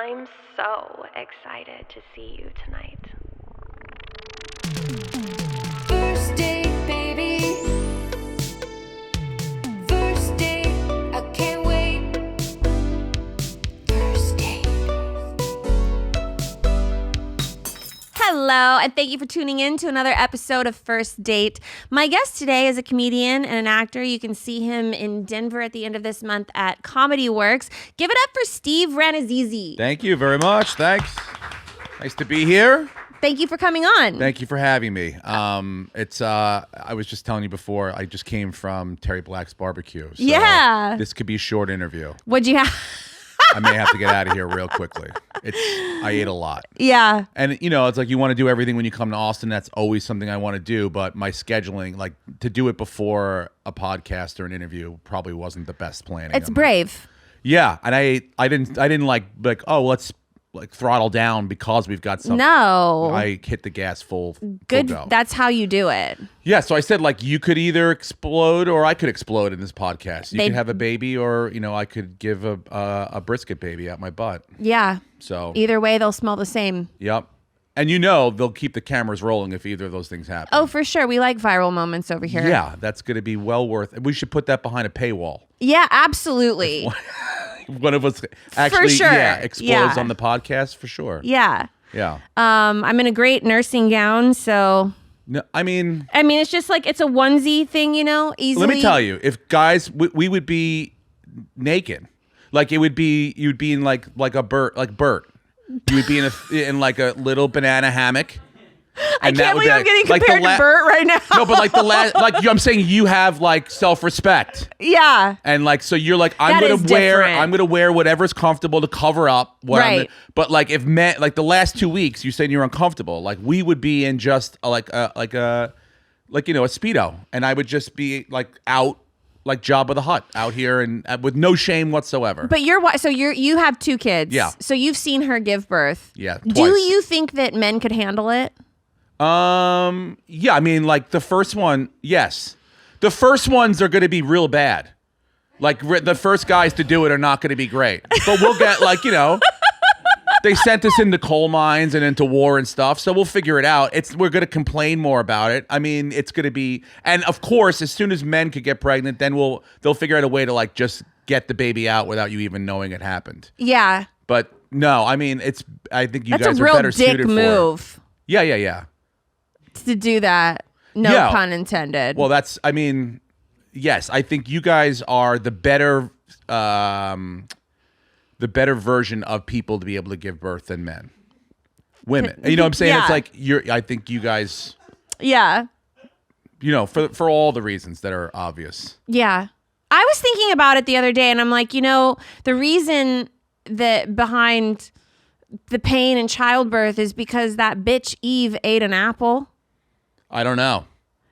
I'm so excited to see you tonight. First date, baby. First date, I can't wait. First date. Hello, and thank you for tuning in to another episode of First Date. My guest today is a comedian and an actor. You can see him in Denver at the end of this month at Comedy Works. Give it up for Steve Rannazzisi. Thank you very much. Thanks. Nice to be here. Thank you for coming on. Thank you for having me. I was just telling you before, I just came from Terry Black's barbecue. So Yeah. This could be a short interview. What'd you have? I may have to get out of here real quickly. I ate a lot. Yeah. And, you know, it's like you want to do everything when you come to Austin. That's always something I want to do. But my scheduling, like to do it before a podcast or an interview probably wasn't the best planning. It's brave. Yeah. And I didn't like, oh, let's like throttle down because we've got something. No. I hit the gas full Good. go. That's how you do it. Yeah, so I said, like, you could either explode or I could explode in this podcast. You could have a baby or, you know, I could give a brisket baby out my butt. Yeah. So Either way, they'll smell the same. Yep. And you know they'll keep the cameras rolling if either of those things happen. Oh, for sure. We like viral moments over here. Yeah, that's going to be well worth it. We should put that behind a paywall. Yeah, absolutely. One of us actually sure. explodes Yeah. on the podcast for sure. Yeah. Yeah. I'm in a great nursing gown, so... No, I mean, it's just like it's a onesie thing, you know, easily. let me tell you, if guys, we would be naked. Like it would be, you'd be in like Bert. You would be in like a little banana hammock. I can't believe I'm getting compared to Bert right now. No, but like I'm saying you have like self-respect. Yeah. And like, so you're like, That is different. I'm gonna wear whatever's comfortable to cover up what Right. but like if men, like the last 2 weeks, you said you're uncomfortable. Like we would be in just a Speedo, and I would just be like out, like Jabba the Hutt out here and with no shame whatsoever. But you have 2 kids. Yeah. So you've seen her give birth. Yeah, Do twice. you think that men could handle it? Yeah, I mean, like the first one, yes. The first ones are going to be real bad. Like the first guys to do it are not going to be great. But we'll get like, you know, they sent us into coal mines and into war and stuff, so we'll figure it out. We're going to complain more about it. I mean, it's going to be, and of course, as soon as men could get pregnant, then they'll figure out a way to like just get the baby out without you even knowing it happened. Yeah. But no, I mean, I think you That's guys a are real better dick suited move for it. Yeah. to do that. No Yeah. pun intended. Well, yes, I think you guys are the better version of people to be able to give birth than men. Women. You know what I'm saying? Yeah. It's like I think you guys, yeah. you know, for all the reasons that are obvious. Yeah. I was thinking about it the other day and I'm like, you know, the reason that behind the pain in childbirth is because that bitch Eve ate an apple. I don't know.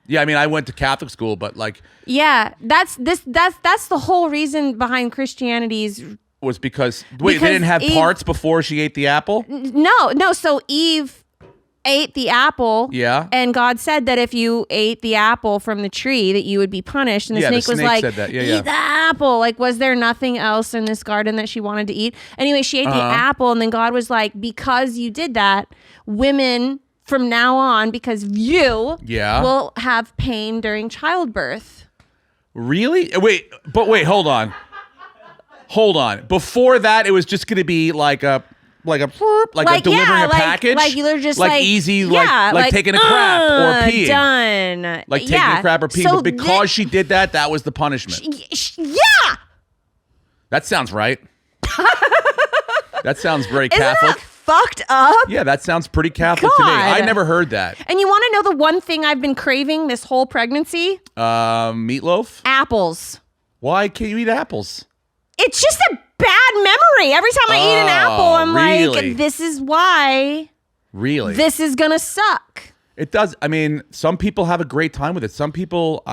Yeah, I mean, I went to Catholic school, but like, Yeah, that's the whole reason behind Christianity's. was because they Because didn't have Eve- parts before she ate the apple? No. So Eve ate the apple. Yeah. And God said that if you ate the apple from the tree, that you would be punished. And the Yeah, the snake was snake like, said that. Yeah, eat yeah. the apple. Like, was there nothing else in this garden that she wanted to eat? Anyway, she ate the apple, and then God was like, because you did that, women from now on, because you will have pain during childbirth. Really? Wait, hold on. Before that, it was just going to be like delivering a package, like you're just like easy, yeah, like taking a crap or peeing, done, like taking a crap or peeing. So but because she did that, that was the punishment. Yeah, that sounds right. That sounds very Isn't Catholic. that fucked up? Yeah, that sounds pretty Catholic to me. God. I never heard that. And you want to know the one thing I've been craving this whole pregnancy? Meatloaf? Apples. Why can't you eat apples? It's just a bad memory. Every time I eat an apple, I'm really? like, this is why. Really? This is gonna suck. It does. I mean, some people have a great time with it. Some people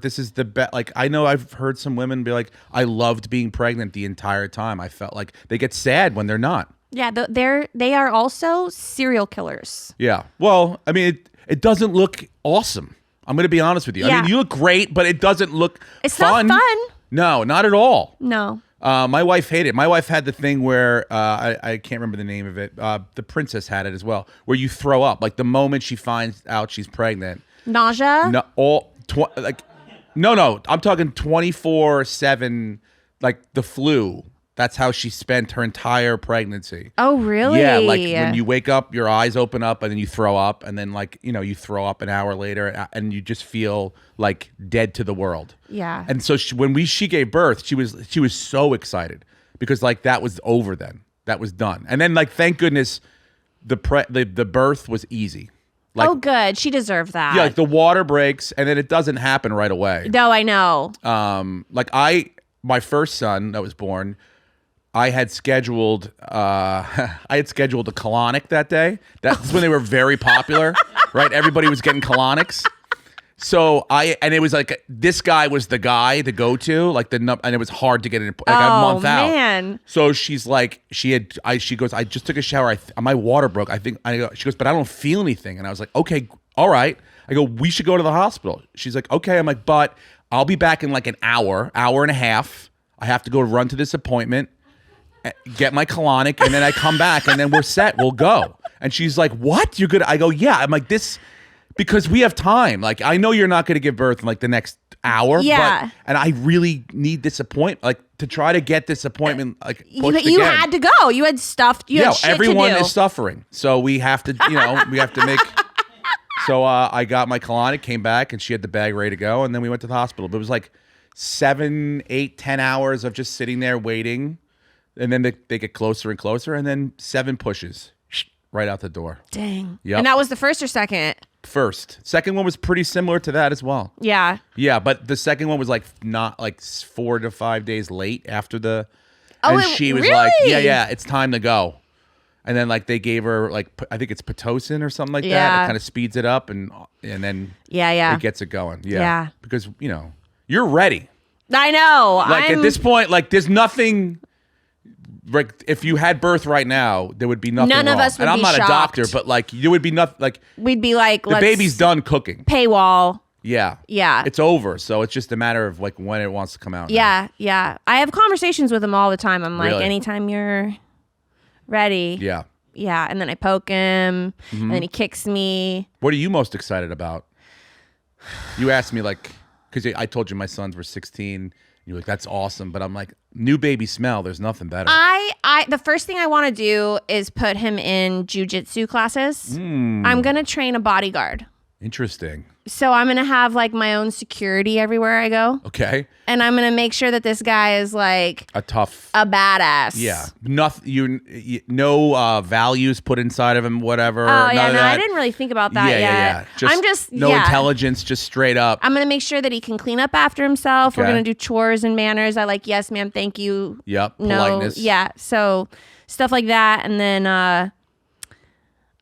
this is the best. Like, I know I've heard some women be like, I loved being pregnant the entire time. I felt like they get sad when they're not. Yeah, they are also serial killers. Yeah. Well, I mean, it doesn't look awesome. I'm going to be honest with you. Yeah. I mean, you look great, but it doesn't look It's fun. not fun. No, not at all. No. My wife hated it. My wife had the thing where I can't remember the name of it. The princess had it as well, where you throw up. Like the moment she finds out she's pregnant. Nausea? No, no. I'm talking 24/7, like the flu. That's how she spent her entire pregnancy. Oh, really? Yeah, like when you wake up, your eyes open up, and then you throw up, and then you throw up an hour later, and you just feel like dead to the world. Yeah. And so when she gave birth, she was so excited because like that was over then, that was done, and then like thank goodness, the birth was easy. Like, oh, good. She deserved that. Yeah, like the water breaks, and then it doesn't happen right away. No, I know. Like my first son that was born. I had scheduled a colonic that day. That's when they were very popular, right? Everybody was getting colonics. So and it was like this guy was the guy to go to, like and it was hard to get in like a month out. Oh man! So she's like, she goes, I just took a shower. My water broke. She goes, but I don't feel anything. And I was like, okay, all right. I go, we should go to the hospital. She's like, okay. I'm like, but I'll be back in like an hour and a half. I have to go run to this appointment. Get my colonic, and then I come back, and then we're set. We'll go. And she's like, "What? You're good?" I go, "Yeah." I'm like, "This, because we have time. Like, I know you're not going to give birth in like the next hour. Yeah. And I really need this appointment, like to try to get this appointment, like pushed you again. had to go. You had stuff. You had shit everyone to do. is suffering, so we have to, we have to make. So I got my colonic, came back, and she had the bag ready to go, and then we went to the hospital. But it was like 7, 8, 10 hours of just sitting there waiting. And then they get closer and closer, and then 7 pushes right out the door. Dang. Yep. And that was the first or second? First. Second one was pretty similar to that as well. Yeah. Yeah, but the second one was like not like 4 to 5 days late after the. Oh, and she was like, yeah, it's time to go. And then like they gave her like I think it's Pitocin or something like that. It kind of speeds it up and then it gets it going. Yeah. Because you're ready. I know. Like at this point, like there's nothing. Like if you had birth right now, there would be nothing None wrong. of us would and I'm be not shocked. a doctor, but like there would be nothing. Like we'd be like, the baby's done cooking. Paywall. Yeah. Yeah. It's over. So it's just a matter of like when it wants to come out. Yeah. Now. Yeah. I have conversations with him all the time. I'm like, Really? anytime you're ready. Yeah. Yeah. And then I poke him, and then he kicks me. What are you most excited about? You asked me like, because I told you my sons were 16. You're like, that's awesome. But I'm like, new baby smell. There's nothing better. The first thing I want to do is put him in jujitsu classes. I'm going to train a bodyguard. Interesting. So I'm going to have like my own security everywhere I go. Okay. And I'm going to make sure that this guy is like a badass. Yeah. Nothing. No values put inside of him. Whatever. Oh yeah. No, I didn't really think about that yet. Yeah. I'm just no intelligence. Just straight up. I'm going to make sure that he can clean up after himself. Okay. We're going to do chores and manners. I like, yes, ma'am. Thank you. Yep. No. Politeness. Yeah. So stuff like that. And then, I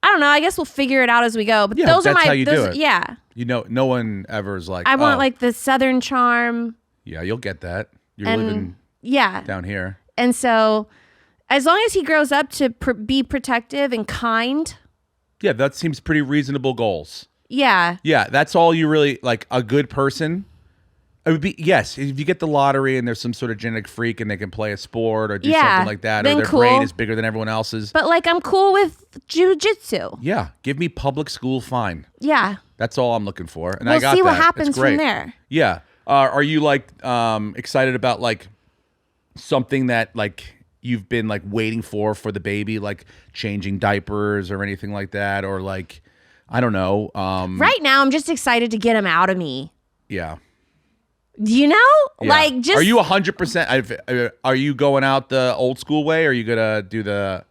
don't know. I guess we'll figure it out as we go. But Yeah, those that's are my. how you do it. Yeah. No one ever is like. I want like the Southern charm. Yeah, you'll get that. You're living. Yeah. Down here. And so, as long as he grows up to be protective and kind. Yeah, that seems pretty reasonable goals. Yeah. Yeah, that's all you really like. A good person. It would be yes. If you get the lottery and there's some sort of genetic freak and they can play a sport or do something like that, or then their cool. brain is bigger than everyone else's. But like, I'm cool with jujitsu. Yeah, give me public school fine. Yeah. That's all I'm looking for, and we'll I got see what that. happens It's great. from there. Yeah. Are you like excited about like something that like you've been like waiting for the baby, like changing diapers or anything like that, or like I don't know. Right now, I'm just excited to get him out of me. Yeah. You know, Yeah. like just. Are you 100%? Are you going out the old school way, or are you gonna do the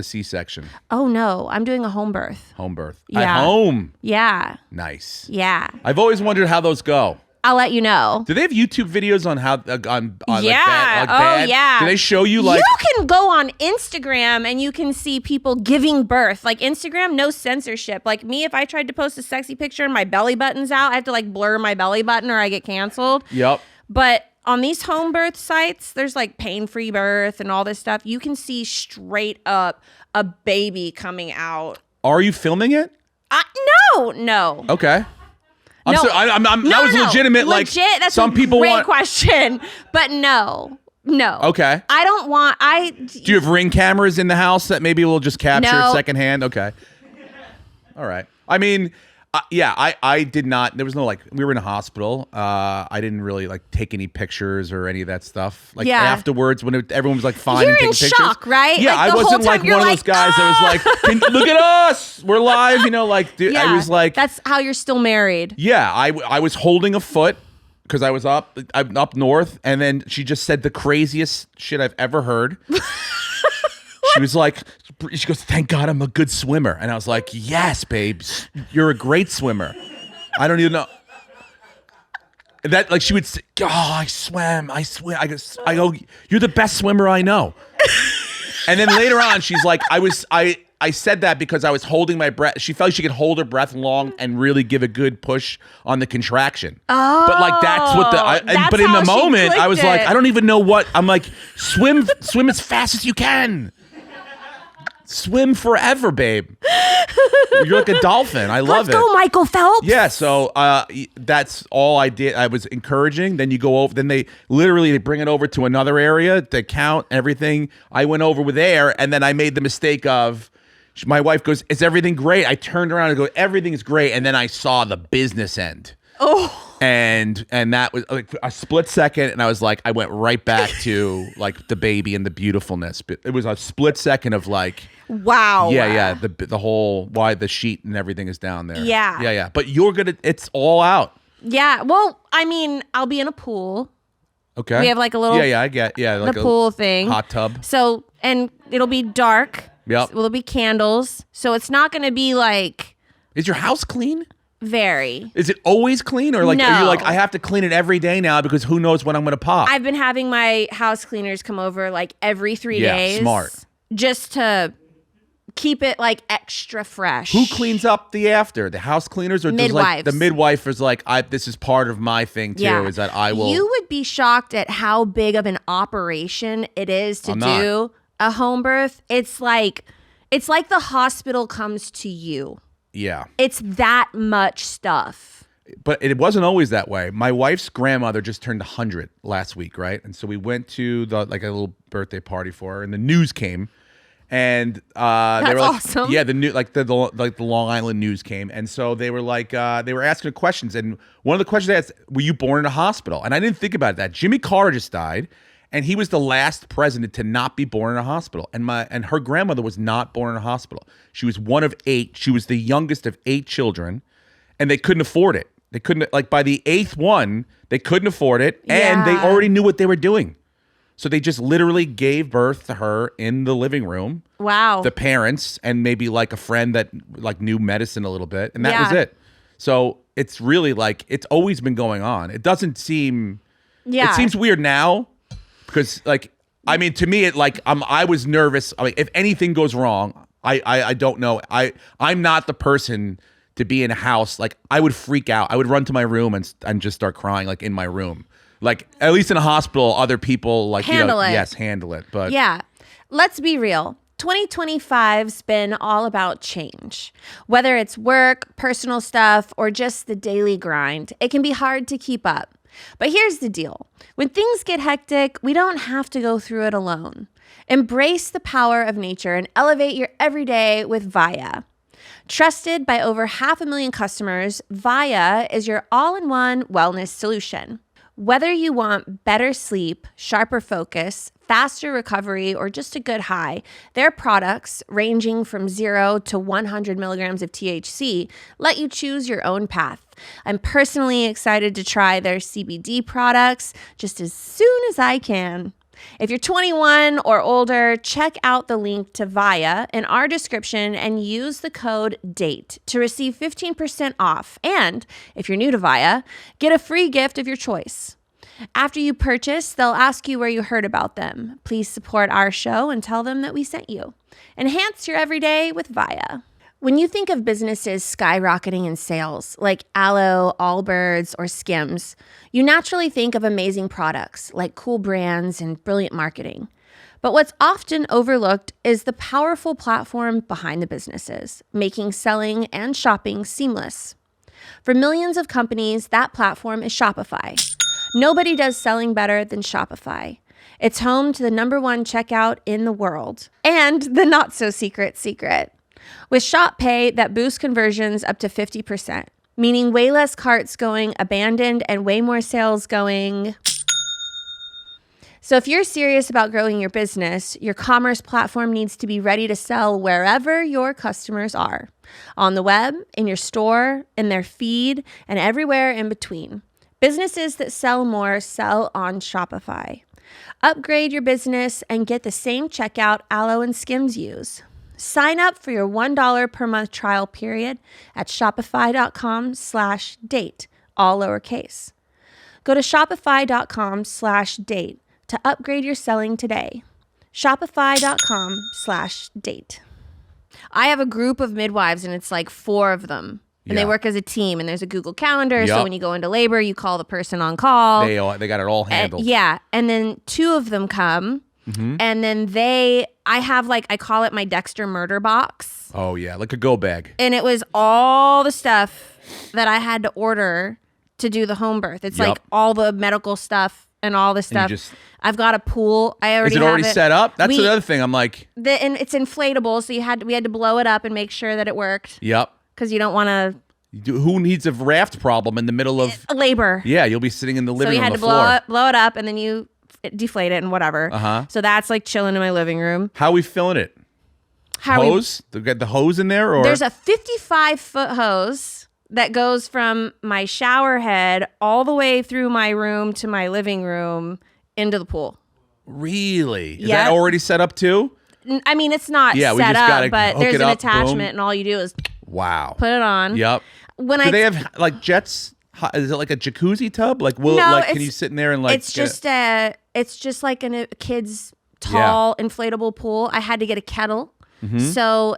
C-section? Oh no, I'm doing a home birth. Home birth. Yeah. At home. Yeah. Nice. Yeah. I've always wondered how those go. I'll let you know. Do they have YouTube videos on how on yeah. like bad? Yeah. Do they show you like you can go on Instagram and you can see people giving birth. Like Instagram, no censorship. Like me, if I tried to post a sexy picture and my belly button's out, I have to like blur my belly button or I get canceled. Yep. But on these home birth sites, there's like pain-free birth and all this stuff. You can see straight up a baby coming out. Are you filming it? No. Okay. No. That was legitimate. Like Legit, that's some a people great want. question, but no. No. Okay. I don't want. Do you have Ring cameras in the house that maybe we'll just capture it secondhand? Okay. All right. I mean, I did not. There was no we were in a hospital. I didn't really take any pictures or any of that stuff. Afterwards, when everyone was fine and taking pictures. You're in shock, right? Yeah, I wasn't one of those guys that was look at us, we're live. Dude, I was that's how you're still married. Yeah, I was holding a foot because I was up north, and then she just said the craziest shit I've ever heard. She goes, thank God I'm a good swimmer. And I was like, yes, babe, you're a great swimmer. I don't even know. That she would say, oh, I swim. I go, you're the best swimmer I know. And then later on, she's like, I said that because I was holding my breath. She felt she could hold her breath long and really give a good push on the contraction. Oh, but that's what but in the moment, I was like, I don't even know what. I'm like, swim as fast as you can. Swim forever, babe. You're like a dolphin. I love it. Let's go, Michael Phelps. Yeah, so that's all I did. I was encouraging. Then you go over. Then they bring it over to another area to count everything. I went over with air, and then I made the mistake of. My wife goes, "Is everything great?" I turned around and go, "Everything is great," and then I saw the business end. Oh. And that was a split second, and I was like, I went right back to the baby and the beautifulness. But it was a split second of wow. Yeah, the whole why the sheet and everything is down there. Yeah. But it's all out. Yeah. Well, I mean, I'll be in a pool. Okay. We have a little I get the pool thing, hot tub. So and it'll be dark. Yep. Will be candles? So it's not going to be Is your house clean? Very. Is it always clean, or no. Are you I have to clean it every day now because who knows when I'm going to pop? I've been having my house cleaners come over every 3 days. Yeah, smart. Just to keep it extra fresh. Who cleans up the after? The house cleaners or midwives? The midwife is this is part of my thing too. Yeah. Is that I will. You would be shocked at how big of an operation it is to do a home birth. It's like the hospital comes to you. Yeah. It's that much stuff. But it wasn't always that way. My wife's grandmother just turned 100 last week, right? And so we went to a little birthday party for her, and the news came, and that's they were awesome. Yeah, the new the Long Island news came, and so they were they were asking questions, and one of the questions they asked, were you born in a hospital? And I didn't think about that. Jimmy Carter just died. And he was the last president to not be born in a hospital. And her grandmother was not born in a hospital. She was one of 8. She was the youngest of 8 children, and they couldn't afford it. They couldn't by the 8th one, they couldn't afford it, and they already knew what they were doing. So they just literally gave birth to her in the living room. Wow. The parents and maybe a friend that knew medicine a little bit, and that was it. So it's really it's always been going on. It doesn't seem it seems weird now. Because to me, I was nervous. If anything goes wrong, I don't know. I'm not the person to be in a house. I would freak out. I would run to my room and just start crying in my room. At least in a hospital, other people handle it. Yes, handle it. But yeah, let's be real. 2025's been all about change. Whether it's work, personal stuff, or just the daily grind, it can be hard to keep up. But here's the deal. When things get hectic, we don't have to go through it alone. Embrace the power of nature and elevate your everyday with Via. Trusted by over 500,000 customers, Via is your all-in-one wellness solution. Whether you want better sleep, sharper focus, faster recovery, or just a good high, their products, ranging from 0 to 100 milligrams of THC, let you choose your own path. I'm personally excited to try their CBD products just as soon as I can. If you're 21 or older, check out the link to Via in our description and use the code DATE to receive 15% off. And if you're new to Via, get a free gift of your choice. After you purchase, they'll ask you where you heard about them. Please support our show and tell them that we sent you. Enhance your everyday with Via. When you think of businesses skyrocketing in sales, like Aloe, Allbirds, or Skims, you naturally think of amazing products like cool brands and brilliant marketing. But what's often overlooked is the powerful platform behind the businesses, making selling and shopping seamless. For millions of companies, that platform is Shopify. Nobody does selling better than Shopify. It's home to the #1 checkout in the world and the not so secret secret. With Shop Pay that boosts conversions up to 50%, meaning way less carts going abandoned and way more sales going. So if you're serious about growing your business, your commerce platform needs to be ready to sell wherever your customers are. On the web, in your store, in their feed, and everywhere in between. Businesses that sell more sell on Shopify. Upgrade your business and get the same checkout Aloe and Skims use. Sign up for your $1 per month trial period at shopify.com/date, all lowercase. Go to shopify.com/date to upgrade your selling today. Shopify.com/date. I have a group of midwives and it's like 4 of them. And they work as a team and there's a Google Calendar. So when you go into labor, you call the person on call. They got it all handled. And then 2 of them come and then I have I call it my Dexter murder box. Oh yeah, like a go bag. And it was all the stuff that I had to order to do the home birth. It's like all the medical stuff and all this stuff. I've got a pool. Is it already set up? That's the other thing. I'm like, and it's inflatable, so we had to blow it up and make sure that it worked. Yep. Because you don't want to. Who needs a raft problem in the middle of labor? Yeah, you'll be sitting in the living room. So we had to blow it up, and then you deflate it and whatever. So that's chilling in my living room. How are we filling it? Hose? They got the hose in there, or there's a 55-foot hose that goes from my shower head all the way through my room to my living room into the pool. Really? Is that already set up too? I mean, it's not set up, but there's an attachment, and all you do is put it on. Yep. Do they have jets? Is it like a jacuzzi tub? Can you sit in there and It's just like a kid's tall inflatable pool. I had to get a kettle. So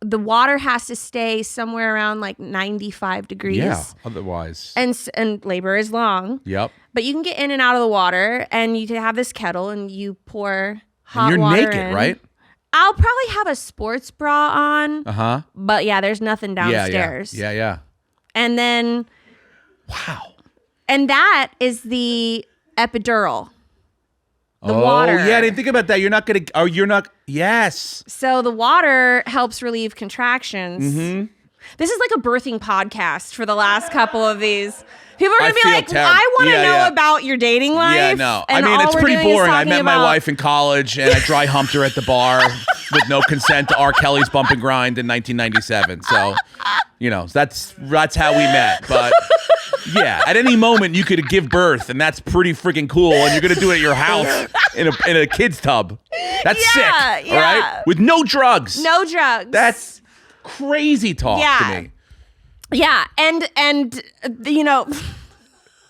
the water has to stay somewhere around 95 degrees. Yeah, otherwise. And labor is long. Yep. But you can get in and out of the water, and you can have this kettle, and you pour hot and water you're naked, in. right? I'll probably have a sports bra on. But yeah, there's nothing downstairs. Yeah. And then. Wow. And that is the epidural. The water. water. Yeah, I didn't think about that. Yes. So the water helps relieve contractions. This is like a birthing podcast for the last couple of these. People are going to be like, I want to know about your dating life. Yeah, no. And I mean, it's pretty boring. I met my about... wife in college and I dry humped her at the bar with no consent to R. Kelly's Bump and Grind in 1997. So, that's how we met. But yeah, at any moment you could give birth and that's pretty freaking cool. And you're going to do it at your house in a kid's tub. That's sick. All right? With no drugs. No drugs. That's crazy talk to me. Yeah, and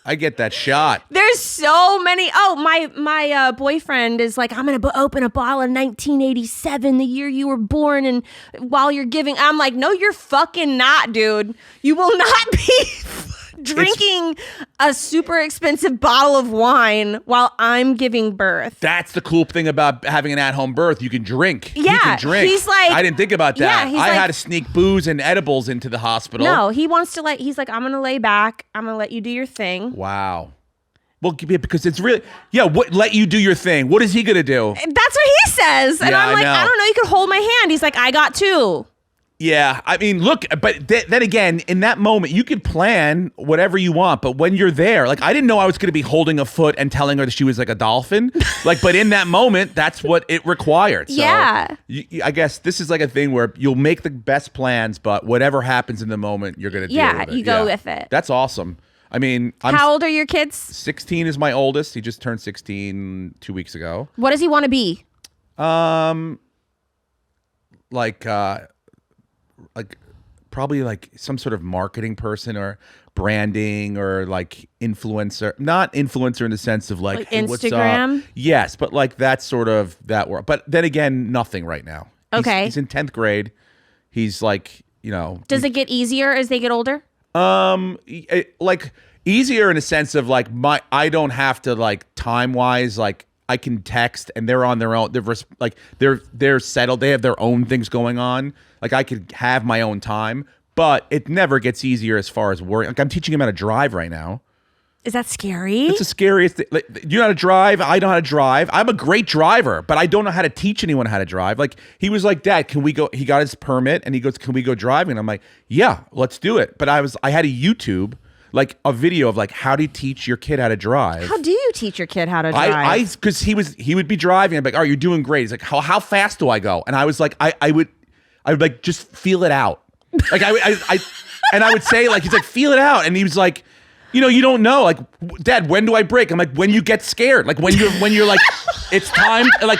I get that shot. There's so many. Oh, my boyfriend is like, I'm gonna open a bottle of 1987, the year you were born, and while you're giving, I'm like, no, you're fucking not, dude. You will not be drinking a super expensive bottle of wine while I'm giving birth. That's the cool thing about having an at-home birth. You can drink. Yeah, you can drink. He's like, I didn't think about that. Yeah, I had to sneak booze and edibles into the hospital. No, he wants to he's like, I'm going to lay back. I'm going to let you do your thing. Wow. Well, because it's really, what, let you do your thing. What is he going to do? That's what he says. And I'm like, I don't know. You could hold my hand. He's like, I got 2. Yeah, I mean, look, but then again, in that moment, you could plan whatever you want, but when you're there, I didn't know I was going to be holding a foot and telling her that she was like a dolphin, but in that moment, that's what it required. So I guess this is like a thing where you'll make the best plans, but whatever happens in the moment, you're going to deal with it. You go with it. That's awesome. I mean, how old are your kids? 16 is my oldest. He just turned 16 2 weeks ago. What does he want to be? Probably some sort of marketing person or branding or influencer, not influencer in the sense of hey, Instagram. What's up? Yes, but that sort of that world. But then again, nothing right now. Okay. He's in 10th grade. He's Does it get easier as they get older? Easier in a sense of I don't have to time wise I can text and they're on their own. They're settled. They have their own things going on. I could have my own time, but it never gets easier as far as worrying. I'm teaching him how to drive right now. Is that scary? It's the scariest thing. Like, you know how to drive? I know how to drive. I'm a great driver, but I don't know how to teach anyone how to drive. Like, he was like, Dad, can we go? He got his permit and he goes, can we go driving? And I'm like, yeah, let's do it. But I had a YouTube, like a video of like, how do you teach your kid how to drive? How do you teach your kid how to drive? Because he would be driving. I'm like, oh, you're doing great. He's like, how fast do I go? And I was like, I would like, just feel it out. Like and I would say, like, he's like, feel it out. And he was like, you know, you don't know. Like, Dad, when do I brake? I'm like, when you get scared. Like, when you're like, it's time. Like,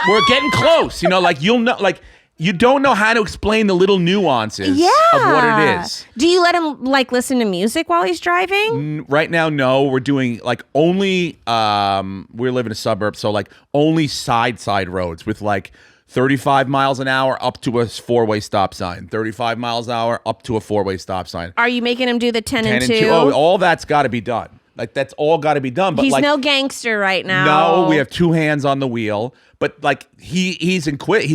we're getting close. You know, like, you'll know. Like, you don't know how to explain the little nuances of what it is. Do you let him, like, listen to music while he's driving? Right now, no. We're doing, like, only, we live in a suburb, so, like, only side roads with, like, 35 miles an hour up to a 4-way stop sign. 35 miles an hour up to a 4-way stop sign. Are you making him do the 10 and 2? Oh, all that's got to be done. Like, that's all got to be done. But he's like, no gangster right now. No, we have 2 hands on the wheel. But like, he's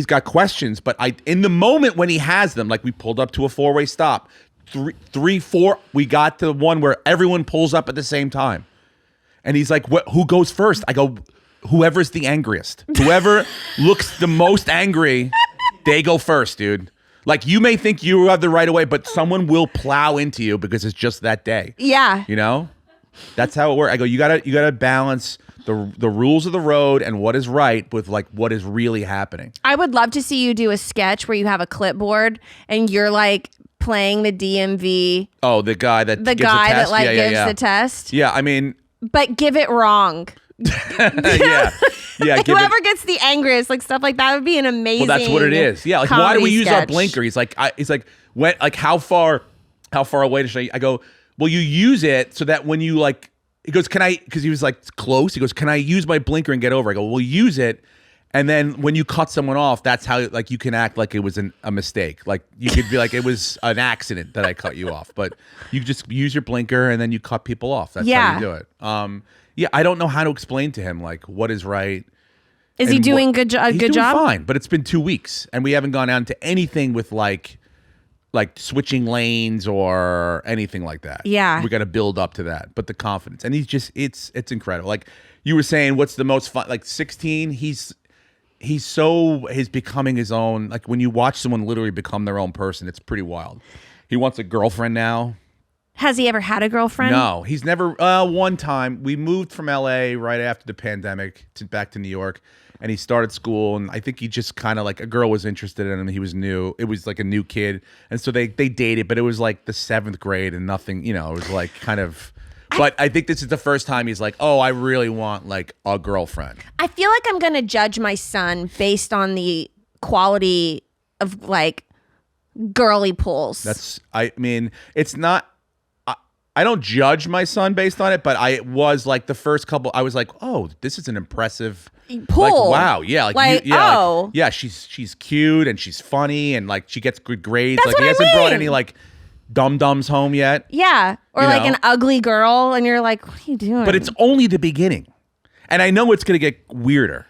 got questions. But in the moment when he has them, like, we pulled up to a 4-way stop. 3, 4. We got to the one where everyone pulls up at the same time, and he's like, who goes first? I go, whoever's the angriest. Whoever looks the most angry, they go first, dude. Like, you may think you have the right of way, but someone will plow into you because it's just that day. Yeah. You know? That's how it works. I go, you gotta balance the rules of the road and what is right with, like, what is really happening. I would love to see you do a sketch where you have a clipboard and you're like playing the DMV. Oh, the guy that gives the that test? gives the test. Yeah, I mean, but give it wrong. yeah. Whoever gets the angriest, like, stuff like that would be an amazing. Well, that's what it is. Yeah, like, why do we use our blinker? He's like, when, like, how far away should I go? Well, you use it so that when you, like, he goes, can I? Because he was like close. He goes, can I use my blinker and get over? I go, well, use it, and then when you cut someone off, that's how, like, you can act like it was a mistake. Like, you could be like, it was an accident that I cut you off, but you just use your blinker and then you cut people off. That's how you do it. Yeah, I don't know how to explain to him, like, what is right. Is he doing a good job? He's doing fine, but it's been 2 weeks, and we haven't gone down to anything with like switching lanes or anything like that. Yeah, we got to build up to that. But the confidence, and he's just it's incredible. Like you were saying, what's the most fun? Like 16, he's becoming his own. Like, when you watch someone literally become their own person, it's pretty wild. He wants a girlfriend now. Has he ever had a girlfriend? No, he's never. One time we moved from LA right after the pandemic back to New York, and he started school, and I think he just kind of, like, a girl was interested in him. He was new. It was like a new kid, and so they dated, but it was like the 7th grade and nothing. You know, it was like kind of. But I think this is the first time he's like, oh, I really want, like, a girlfriend. I feel like I'm gonna judge my son based on the quality of, like, girly pulls. I mean, it's not. I don't judge my son based on it, but I was like, the first couple, I was like, oh, this is an impressive pull. Like, wow, yeah, yeah, she's cute and she's funny and, like, she gets good grades. That's like, he what hasn't I mean. brought any, like, dum-dums home yet. Yeah, or like an ugly girl, and you're like, what are you doing? But it's only the beginning, and I know it's gonna get weirder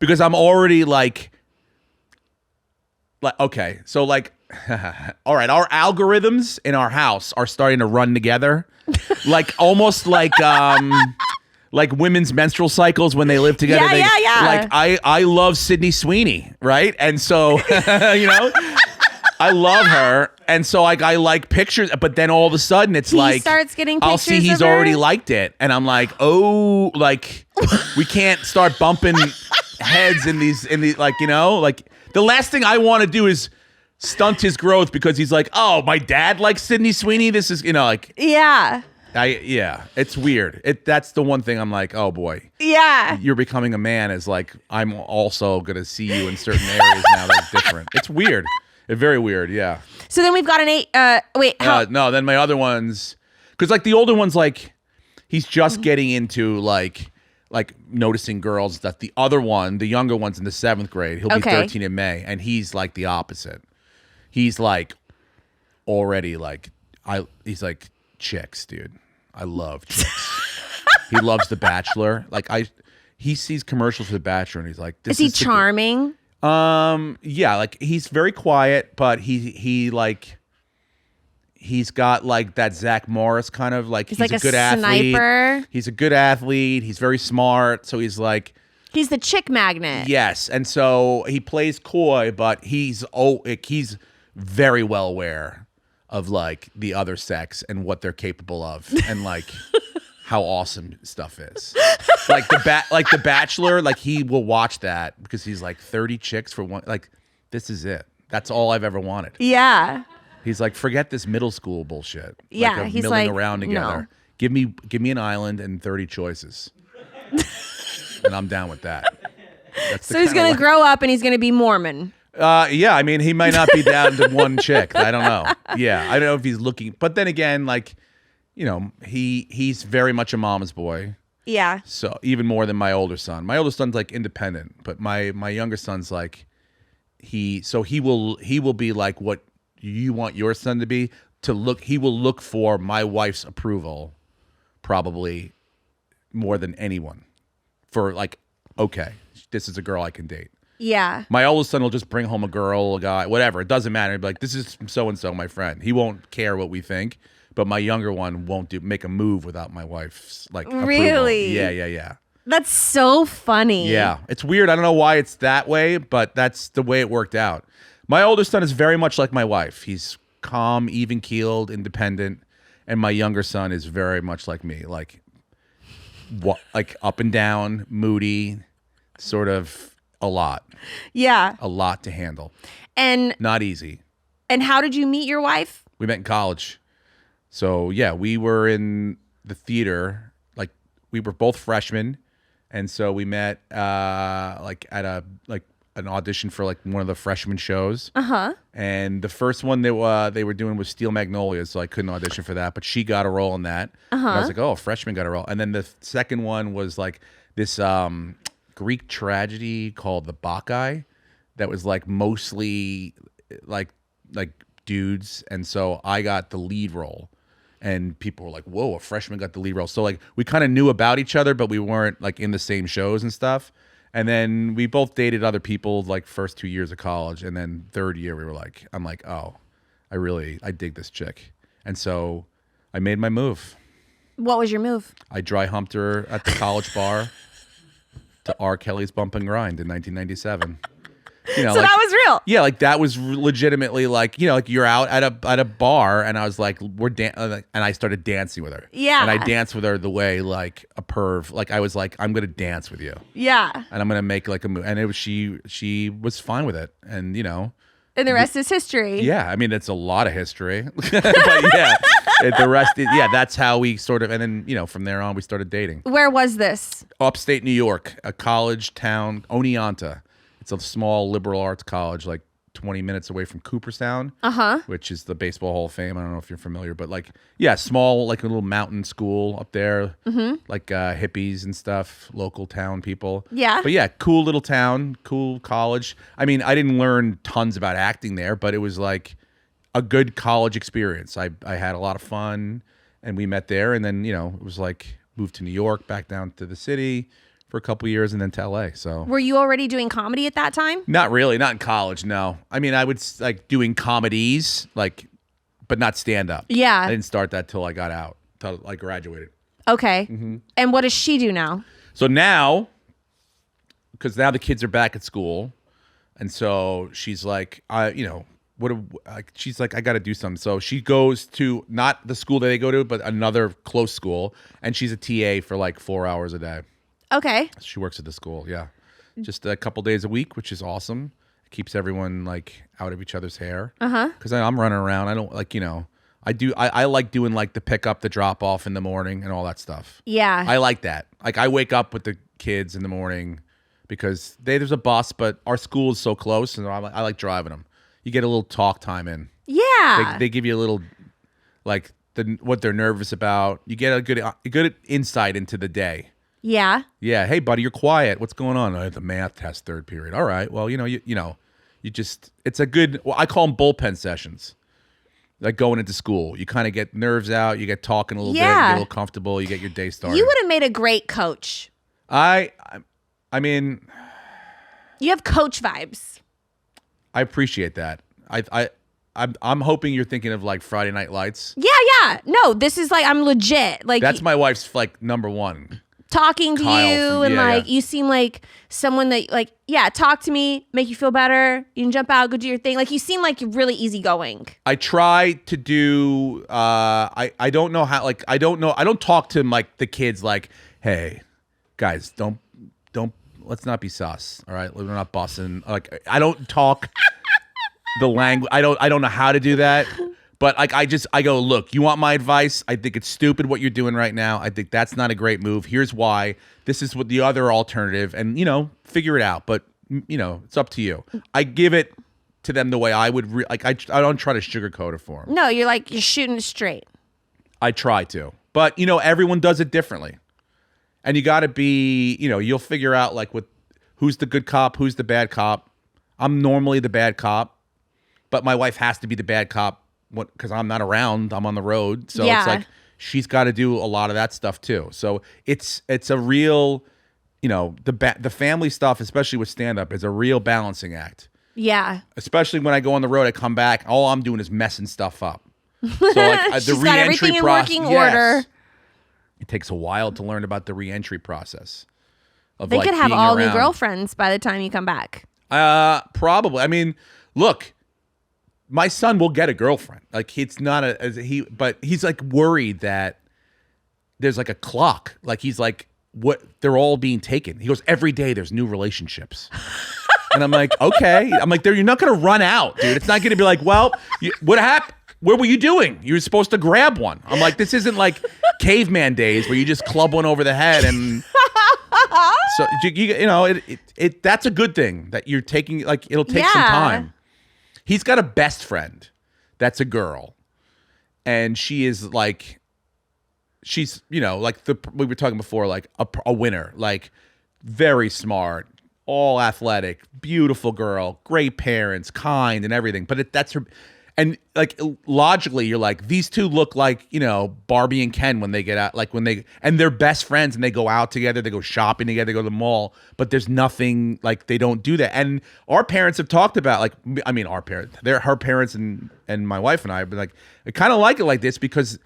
because I'm already like okay, so, like. All right, our algorithms in our house are starting to run together, like almost like women's menstrual cycles when they live together. Yeah. Like, I love Sydney Sweeney, right? And so you know, I love her, and so, like, I like pictures, but then all of a sudden it's he starts getting pictures. I'll see he's of her. already liked it, and I'm like, oh, like, we can't start bumping heads in these like, you know, like, the last thing I want to do is stunt his growth because he's like, oh, my dad likes Sydney Sweeney. This is, you know, like, yeah, it's weird. That's the one thing I'm like, oh boy, yeah, you're becoming a man. Is like, I'm also gonna see you in certain areas now that's different. It's weird. It's very weird. Yeah. So then we've got an 8. No, then my other ones, because, like, the older ones, like, he's just getting into like noticing girls. That the other one, the younger one's in the 7th grade. He'll be 13 in May, and he's like the opposite. He's like already like he's like, chicks, dude. I love chicks. He loves The Bachelor. Like, he sees commercials for The Bachelor and he's like, this is he charming? Yeah, like, he's very quiet, but he he's got like that Zach Morris kind of like he's like a good sniper. athlete. He's a good athlete. He's very smart. So he's like he's the chick magnet. yes, and so he plays coy, but he's very well aware of like the other sex and what they're capable of, and like how awesome stuff is. Like the Bachelor, like he will watch that because he's like 30 chicks for one. Like this is it. That's all I've ever wanted. Yeah. He's like, forget this middle school bullshit. Yeah, of he's milling like, around together. no. Give me an island and 30 choices, and I'm down with that. So he's gonna grow up and he's gonna be Mormon. Yeah, I mean, he might not be down to one chick. I don't know. Yeah, I don't know if he's looking, but then again, like, you know, he's very much a mama's boy. Yeah. So even more than my older son. My older son's like independent, but my younger son's like he will be like what you want your son to be. He will look for my wife's approval, probably more than anyone. For like, okay, this is a girl I can date. Yeah. My oldest son will just bring home a girl, a guy, whatever. It doesn't matter. He'll be like, this is so and so, my friend. He won't care what we think. But my younger one won't make a move without my wife's like approval. Really? Yeah. That's so funny. Yeah, it's weird. I don't know why it's that way, but that's the way it worked out. My oldest son is very much like my wife. He's calm, even-keeled, independent, and my younger son is very much like me, like up and down, moody, sort of a lot. Yeah. A lot to handle. And not easy. And how did you meet your wife? We met in college. So yeah, we were in the theater. Like we were both freshmen, and so we met like at an audition for like one of the freshman shows. And the first one they were doing was Steel Magnolias, so I couldn't audition for that. But she got a role in that. And I was like, oh, a freshman got a role. And then the second one was like this Greek tragedy called The Bacchae that was like mostly like dudes, and so I got the lead role. And people were like, whoa, a freshman got the lead role. So like we kind of knew about each other, but we weren't like in the same shows and stuff. And then we both dated other people like first 2 years of college. And then third year I'm like, oh, I dig this chick. And so I made my move. What was your move? I dry humped her at the college bar to R. Kelly's Bump and Grind in 1997. You know, so like, that was real. Yeah, like that was legitimately like, you know, like you're out at a bar, and I was like, and I started dancing with her. Yeah. And I danced with her the way like a perv. Like I was like, I'm gonna dance with you. Yeah. And I'm gonna make like a move. And it was she was fine with it. And you know. And the rest is history. Yeah, I mean it's a lot of history. But yeah, the rest that's how we sort of, and then, you know, from there on we started dating. Where was this? Upstate New York, a college town, Oneonta. It's a small liberal arts college, like 20 minutes away from Cooperstown, which is the Baseball Hall of Fame. I don't know if you're familiar, but like, yeah, small, like a little mountain school up there, like hippies and stuff, local town people. Yeah. But yeah, cool little town, cool college. I mean, I didn't learn tons about acting there, but it was like a good college experience. I had a lot of fun, and we met there, and then, you know, it was like moved to New York, back down to the city for a couple years, and then to LA. So were you already doing comedy at that time? Not really, not in college. No, I mean I would like doing comedies, like, but not stand up. Yeah, I didn't start that till I got out, till I graduated. Okay, and what does she do now? So now, because now the kids are back at school, and so she's like, she's like, I got to do something. So she goes to not the school that they go to, but another close school, and she's a TA for like 4 hours a day. Okay. She works at the school, yeah. Just a couple days a week, which is awesome. It keeps everyone like out of each other's hair. Because I'm running around. I don't like, you know, I like doing like the pick up, the drop off in the morning and all that stuff. Yeah. I like that. Like I wake up with the kids in the morning because there's a bus, but our school is so close, and I like driving them. You get a little talk time in. Yeah. They give you a little like what they're nervous about. You get a good insight into the day. Yeah. Yeah. Hey, buddy, you're quiet. What's going on? I had the math test third period. All right. Well, you just, it's a good, well, I call them bullpen sessions. Like going into school, you kind of get nerves out. You get talking a little bit, you get a little comfortable. You get your day started. You would have made a great coach. I mean, you have coach vibes. I appreciate that. I'm hoping you're thinking of like Friday Night Lights. Yeah. No, this is like I'm legit. Like That's my wife's like number one. talking to Kyle you from- and yeah, like yeah. you seem like someone that like talk to me, make you feel better. You can jump out, go do your thing. Like you seem like you're really easygoing. I try to do. I don't know how. Like I don't know. I don't talk to like the kids. Like, hey, guys, don't. Let's not be sus. All right, we're not bossing. Like I don't talk the language. I don't know how to do that. But like I go, look, you want my advice? I think it's stupid what you're doing right now. I think that's not a great move. Here's why. This is what the other alternative, and figure it out. But it's up to you. I give it to them the way I would. I don't try to sugarcoat it for them. No, you're shooting it straight. I try to, but everyone does it differently, and you got to be. You'll figure out like who's the good cop, who's the bad cop. I'm normally the bad cop, but my wife has to be the bad cop. Because I'm not around, I'm on the road, so it's like she's got to do a lot of that stuff too. So it's a real, the family stuff, especially with stand up, is a real balancing act. Yeah. Especially when I go on the road, I come back, all I'm doing is messing stuff up. So like the She's got everything in working order. It takes a while to learn about the reentry process. They could have all new girlfriends by the time you come back. Probably. I mean, look. My son will get a girlfriend. Like it's not but he's like worried that there's like a clock. Like he's like, what? They're all being taken. He goes, every day there's new relationships. And I'm like, okay. I'm like, you're not gonna run out, dude. It's not gonna be like, well, what happened? What were you doing? You were supposed to grab one. I'm like, this isn't like caveman days where you just club one over the head and. So that's a good thing that you're taking. Like it'll take some time. He's got a best friend that's a girl, and she is like, she's, like we were talking before, like a winner, like very smart, all athletic, beautiful girl, great parents, kind and everything. But that's her. And like logically, you're like, these two look like, Barbie and Ken when they get out, like and they're best friends and they go out together, they go shopping together, they go to the mall, but there's nothing like they don't do that. And our parents have talked about our parents, her parents and my wife and I have been like, I kind of like it like this because,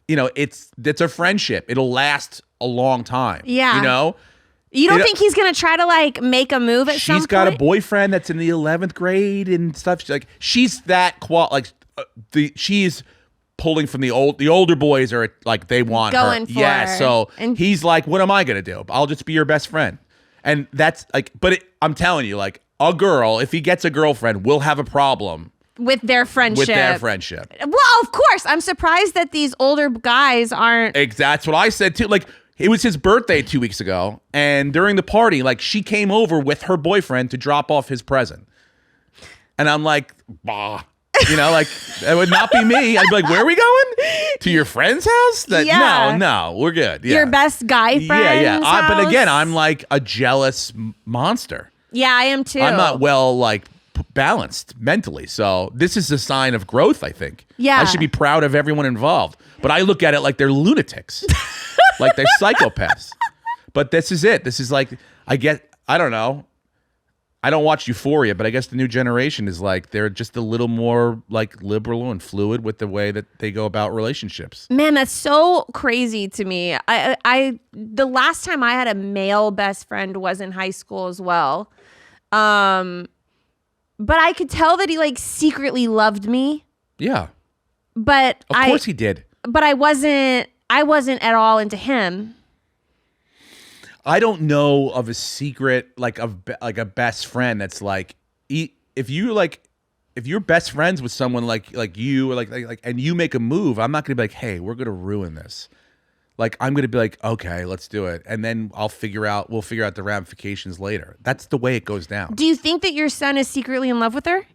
it's a friendship. It'll last a long time. Yeah. You don't think he's going to try to like make a move at some point? She's got a boyfriend that's in the 11th grade and stuff. She's that she's pulling from the older boys are like, they want going her. For yeah. So and he's like, what am I going to do? I'll just be your best friend. And that's like, I'm telling you, like a girl, if he gets a girlfriend, will have a problem with their friendship. Well, of course. I'm surprised that these older guys aren't. That's what I said too. Like, it was his birthday 2 weeks ago, and during the party, like she came over with her boyfriend to drop off his present, and I'm like, bah, like that would not be me. I'd be like, where are we going? To your friend's house? No, we're good. Yeah. Your best guy friend. Yeah. But again, I'm like a jealous monster. Yeah, I am too. I'm not well like balanced mentally, so this is a sign of growth. I think. Yeah, I should be proud of everyone involved, but I look at it like they're lunatics. Like they're psychopaths. But this is it. This is like, I don't know. I don't watch Euphoria, but I guess the new generation is like, they're just a little more like liberal and fluid with the way that they go about relationships. Man, that's so crazy to me. I the last time I had a male best friend was in high school as well. But I could tell that he like secretly loved me. Yeah. But of course he did. But I wasn't at all into him. I don't know of a secret like a best friend that's like if you're best friends with someone like you or like and you make a move, I'm not gonna be like, hey, we're gonna ruin this. Like I'm gonna be like, okay, let's do it, and then we'll figure out the ramifications later. That's the way it goes down. Do you think that your son is secretly in love with her?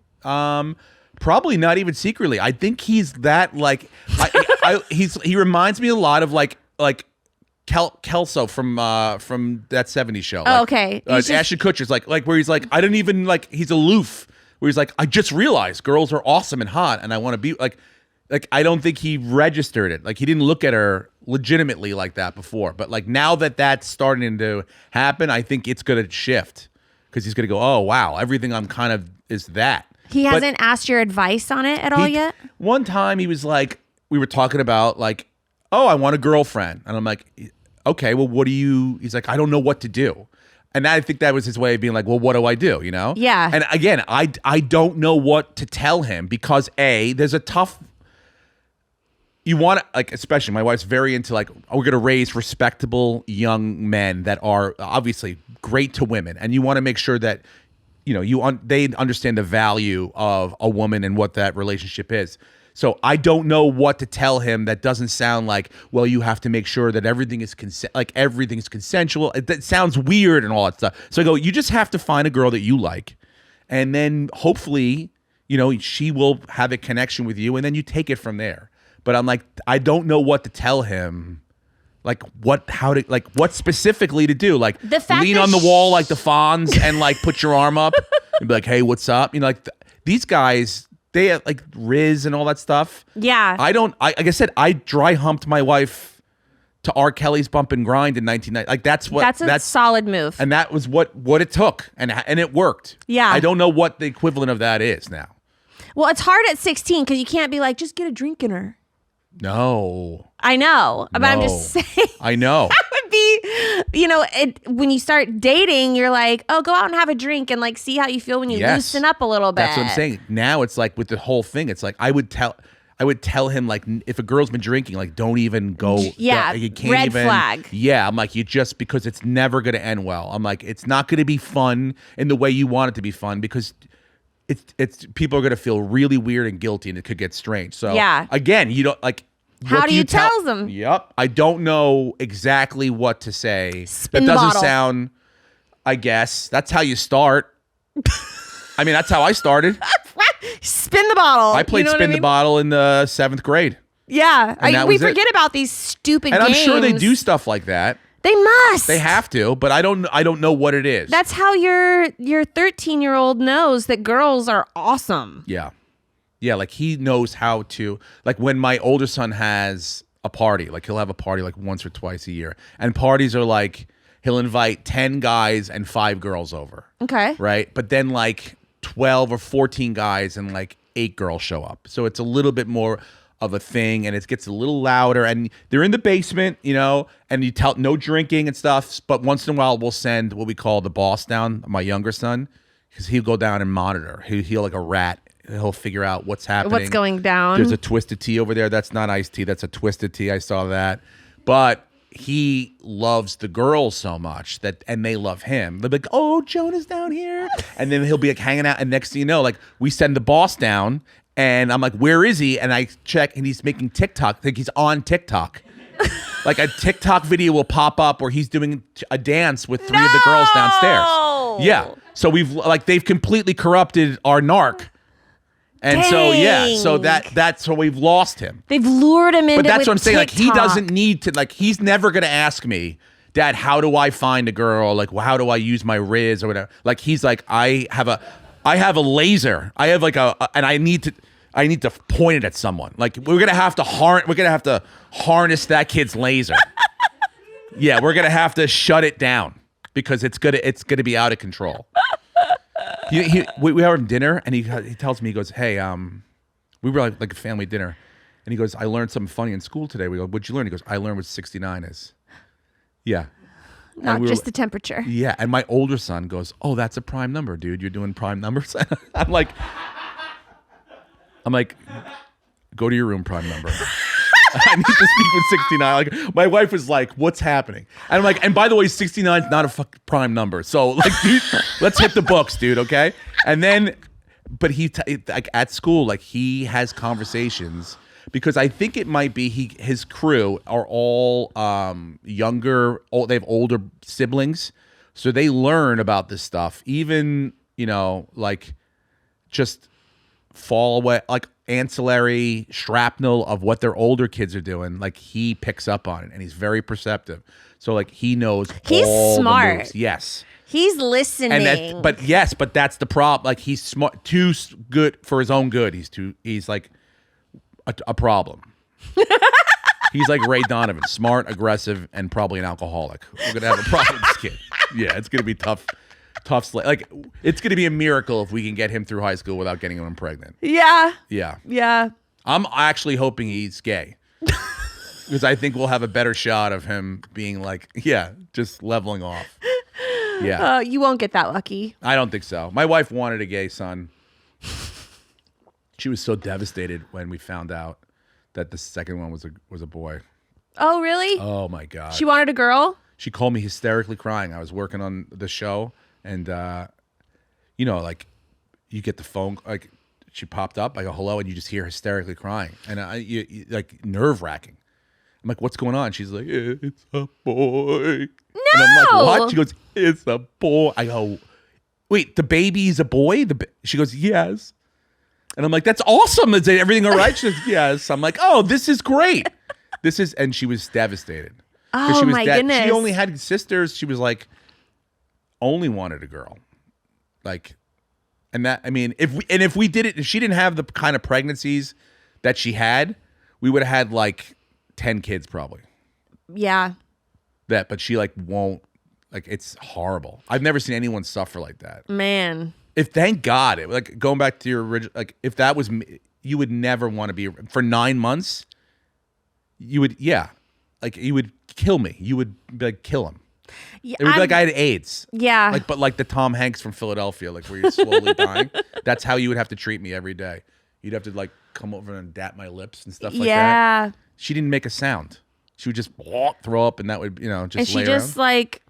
Probably not even secretly. I think he's that like he reminds me a lot of like Kelso from that 70s show. Oh, okay. Ashton Kutcher's like where he's like, I didn't even like, he's aloof. Where he's like, I just realized girls are awesome and hot, and I want to be like I don't think he registered it. Like he didn't look at her legitimately like that before. But like now that that's starting to happen, I think it's gonna shift because he's gonna go, oh wow, everything I'm kind of is that. He hasn't asked your advice on it at all yet? One time he was like, we were talking about like, oh, I want a girlfriend. And I'm like, okay, well, what do you, he's like, I don't know what to do. And I think that was his way of being like, well, what do I do? You know? Yeah. And again, I don't know what to tell him because there's a tough, you want to, like, especially my wife's very into like, we're going to raise respectable young men that are obviously great to women. And you want to make sure that, you know, they understand the value of a woman and what that relationship is. So I don't know what to tell him that doesn't sound like, well, you have to make sure that everything is everything's consensual. That sounds weird and all that stuff. So I go, you just have to find a girl that you like, and then hopefully, you know, she will have a connection with you, and then you take it from there. But I'm like, I don't know what to tell him. Like what specifically to do? Like lean on the wall like the Fonz and like put your arm up and be like, hey, what's up? You know, like these guys. They have like Riz and all that stuff. Yeah. Like I said, I dry humped my wife to R. Kelly's Bump and Grind in 1990. Like that's a solid move. And that was what it took. And it worked. Yeah. I don't know what the equivalent of that is now. Well, it's hard at 16 because you can't be like, just get a drink in her. No. I know. But I'm just saying. I know. That would be, you know, when you start dating, you're like, oh, go out and have a drink and like see how you feel when you loosen up a little bit. That's what I'm saying. Now it's like with the whole thing, it's like I would tell him like if a girl's been drinking, like don't even go. Yeah, you can't red even, flag. Yeah, I'm like because it's never gonna end well. I'm like it's not gonna be fun in the way you want it to be fun because it's people are gonna feel really weird and guilty and it could get strange. So again, you don't like. How do you tell them? Yep, I don't know exactly what to say. Spin that the doesn't bottle. sound. I guess that's how you start. I mean, that's how I started. Spin the bottle. I played Spin the Bottle in the 7th grade. Yeah. We forget about these stupid games. And I'm sure they do stuff like that. They must. They have to, but I don't know what it is. That's how your 13-year-old knows that girls are awesome. Yeah. Yeah, like he knows how to, like when my older son has a party, like he'll have a party like once or twice a year. And parties are like, he'll invite 10 guys and 5 girls over. Okay. Right? But then like 12 or 14 guys and like 8 girls show up. So it's a little bit more of a thing and it gets a little louder and they're in the basement, you know, and you tell no drinking and stuff. But once in a while we'll send what we call the boss down, my younger son, because he'll go down and monitor. He'll like a rat. He'll figure out what's happening. What's going down. There's a Twisted Tea over there. That's not iced tea. That's a Twisted Tea. I saw that. But he loves the girls so much and they love him. They'll be like, oh, Jonah's down here. And then he'll be like hanging out. And next thing you know, like we send the boss down and I'm like, where is he? And I check and he's making TikTok. I think he's on TikTok. Like a TikTok video will pop up where he's doing a dance with 3 of the girls downstairs. Yeah. So they've completely corrupted our narc. And so that's so we've lost him. They've lured him into. But that's what I'm saying. TikTok. Like he doesn't need to. Like he's never gonna ask me, Dad, how do I find a girl? Like how do I use my Riz or whatever? Like he's like, I have a laser. I have like and I need to point it at someone. Like we're gonna have to harness that kid's laser. Yeah, we're gonna have to shut it down because it's gonna be out of control. We were having dinner, and he tells me, he goes, hey, we were like a family dinner, and he goes, I learned something funny in school today. We go, what'd you learn? He goes, I learned what 69 is. Yeah. Not just the temperature. Yeah, and my older son goes, oh, that's a prime number, dude. You're doing prime numbers? I'm like, go to your room, prime number. I need to speak with 69. Like my wife was like, what's happening? And I'm like, and by the way, 69 is not a fucking prime number. So like, dude, let's hit the books, dude. Okay. And then, but like at school, like he has conversations because I think it might be his crew are all younger, they have older siblings. So they learn about this stuff, even, you know, like just fall away, like ancillary shrapnel of what their older kids are doing. Like he picks up on it and he's very perceptive. So like he knows all smart. The moves. Yes. He's listening. And but that's the problem. Like he's smart, too good for his own good. He's like a problem. He's like Ray Donovan, smart, aggressive, and probably an alcoholic. We're going to have a problem with this kid. Yeah, it's going to be tough. tough like it's gonna be a miracle if we can get him through high school without getting him pregnant. Yeah. Yeah. I'm actually hoping he's gay. Because I think we'll have a better shot of him being like, just leveling off. Yeah. You won't get that lucky. I don't think so. My wife wanted a gay son. She was so devastated when we found out that the second one was a boy. Oh, really? Oh my God. She wanted a girl? She called me hysterically crying. I was working on the show, and you know, like you get the phone, like she popped up. I go hello, and you just hear hysterically crying, and you like nerve wracking. I'm like, what's going on? She's like, it's a boy. No. And I'm like, what? She goes, it's a boy. I go, wait, the baby's a boy? She goes, yes. And I'm like, that's awesome. Is everything all right? She goes, yes. I'm like, oh, this is great. And she was devastated. Oh, my goodness. She only had sisters. She was like, only wanted a girl. Like, and that, I mean, if we did it, if she didn't have the kind of pregnancies that she had, we would have had like 10 kids probably. Yeah. But she like won't, like, it's horrible. I've never seen anyone suffer like that. Man. Thank God, like going back to your original, like if that was me, you would never want to be, for 9 months, you would kill me. You would be like, kill him. Yeah, it would be like I had AIDS. Yeah. But like the Tom Hanks from Philadelphia, like where you're slowly dying. That's how you would have to treat me every day. You'd have to like come over and dap my lips and stuff like that. Yeah. She didn't make a sound. She would just throw up, and that would, just and she lay just around. like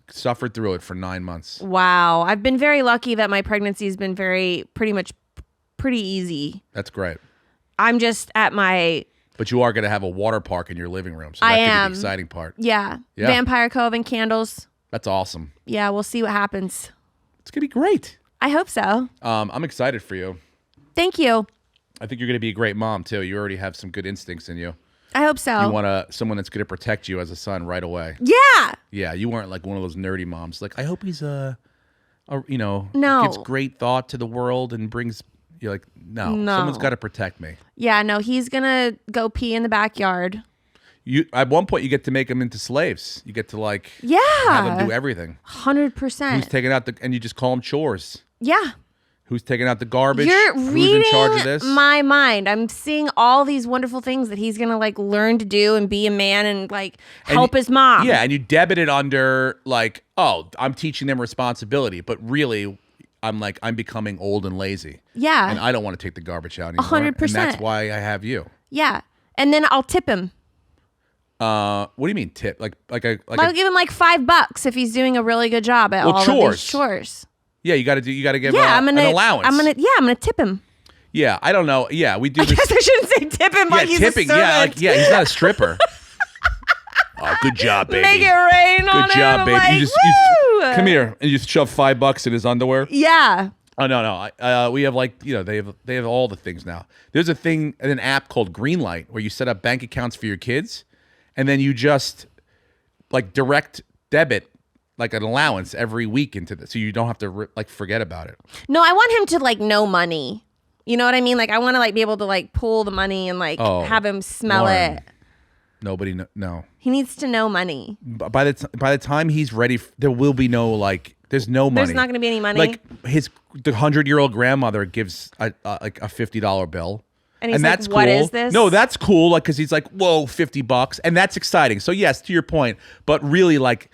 Suffered through it for 9 months. Wow. I've been very lucky that my pregnancy has been pretty easy. That's great. I'm just at my... But you are going to have a water park in your living room, so that could be the exciting part. Yeah. Vampire Cove and candles. That's awesome. Yeah, we'll see what happens. It's going to be great. I hope so. I'm excited for you. Thank you. I think you're going to be a great mom, too. You already have some good instincts in you. I hope so. You want someone that's going to protect you as a son right away. Yeah. Yeah, you weren't like one of those nerdy moms. Like, I hope he's No. gives great thought to the world and brings... You're like, no. Someone's got to protect me. Yeah, no, he's going to go pee in the backyard. At one point, you get to make them into slaves. You get to like... Yeah. Have them do everything. 100%. Who's taking out and you just call them chores. Yeah. Who's taking out the garbage? You're Who's reading in charge of this? my mind. I'm seeing all these wonderful things that he's gonna like learn to do and be a man and like help his mom. Yeah, and you debit it under like, oh, I'm teaching them responsibility, but really, I'm becoming old and lazy. Yeah, and I don't want to take the garbage out anymore. 100%. And that's why I have you. Yeah, and then I'll tip him. What do you mean tip? I'll give him like $5 if he's doing a really good job at all of these chores. Yeah, you got to give an allowance. I'm gonna tip him. Yeah, I don't know. Yeah, we do. I guess I shouldn't say tip him like he's tipping. a servant. He's not a stripper. Oh, good job, baby. Make it rain on him. Good job, baby. Like, you come here and you just shove $5 in his underwear. Yeah. Oh no. We have they have all the things now. There's an app called Greenlight where you set up bank accounts for your kids, and then you just like direct debit like an allowance every week into this, so you don't have to forget about it. No, I want him to like know money. You know what I mean? Like I want to like be able to like pull the money and like have him smell Lauren, it. Nobody no. He needs to know monany. By the time he's ready, there will be no there's no money. There's not going to be any money. Like the 100-year-old grandmother gives like a $50 bill. And that's like, what cool. is this? No, that's cool. Like, cause he's like, whoa, $50. And that's exciting. So yes, to your point, but really like,